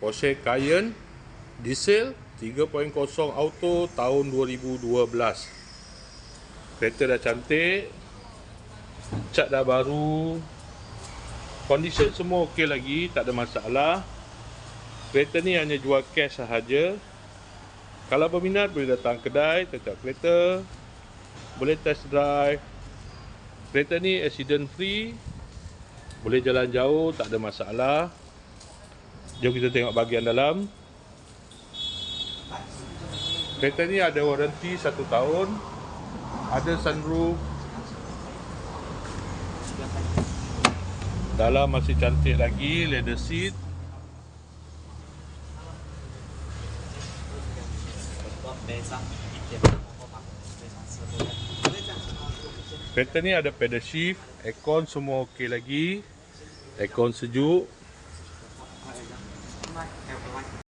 Porsche Cayenne diesel 3.0 auto tahun 2012. Kereta dah cantik, cat dah baru, condition semua okey lagi, tak ada masalah. Kereta ni hanya jual cash sahaja. Kalau berminat boleh datang kedai tetap kereta, boleh test drive. Kereta ni accident free, boleh jalan jauh, tak ada masalah. Jom kita tengok bahagian dalam. Kereta ni ada waranti 1 tahun, ada sunroof. Dalam masih cantik lagi, leather seat. Kereta ni ada pedal shift, aircon semua okey lagi. Aircon sejuk.